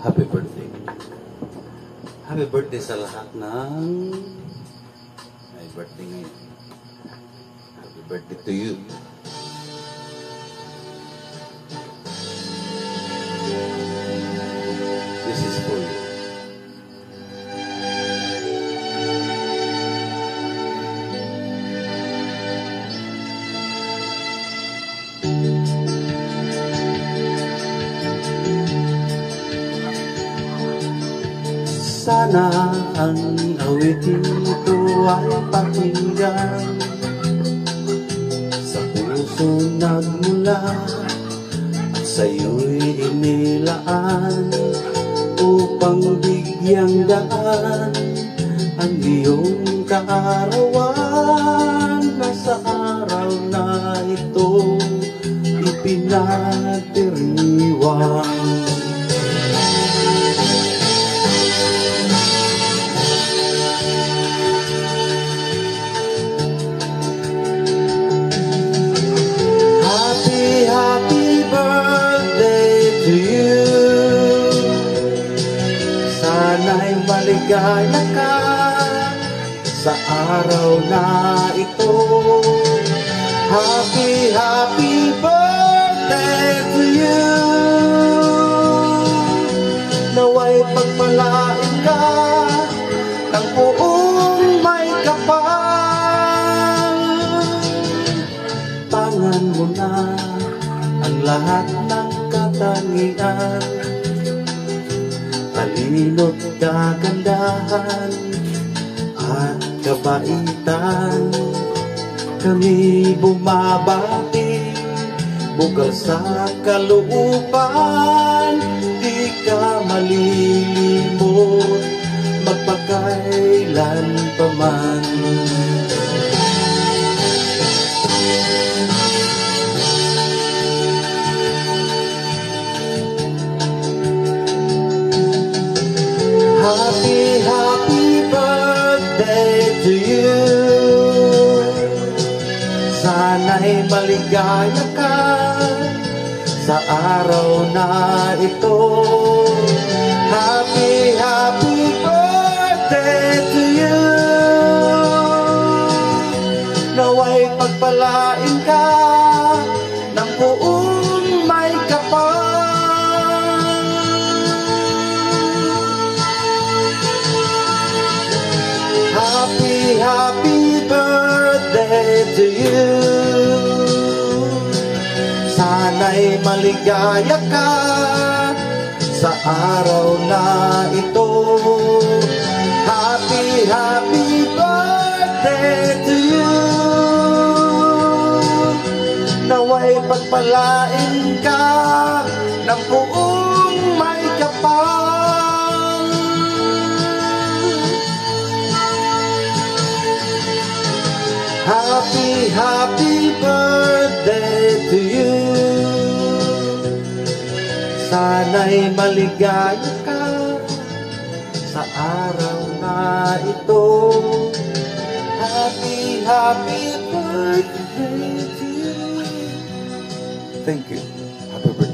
Happy birthday. Happy birthday sa lahat ng may birthday ngayon. Happy birthday to you. This is for you. Sana ang awitin ito ay pakinggan sa puso nagmula at sa'yo'y inilaan upang bigyang daan ang iyong kaarawan na sa araw na ito ipinagdiriwang. Happy birthday to you. Sana'y maligaya ka sa araw na ito. Happy birthday to you. Nawa'y pagpalain ka ng buong may kapal. Tangan mo na ang lahat ng katangian, talino't kagandahan at kabaitan. Kami bumabati bukal sa kalooban, di ka malilimot magpakailan pa man. Happy birthday to you. Sana'y maligaya ka sa araw na ito. Happy birthday to you. Nawa'y pagpalain ka ng buong may kapal. Happy birthday to you. Sana'y maligaya ka sa araw na ito. Happy birthday to you. Nawa'y pagpalain ka ng buong may kapal. Happy birthday to you. Sana'y maligaya ka sa araw na ito. Happy birthday to you. Thank you. Happy birthday.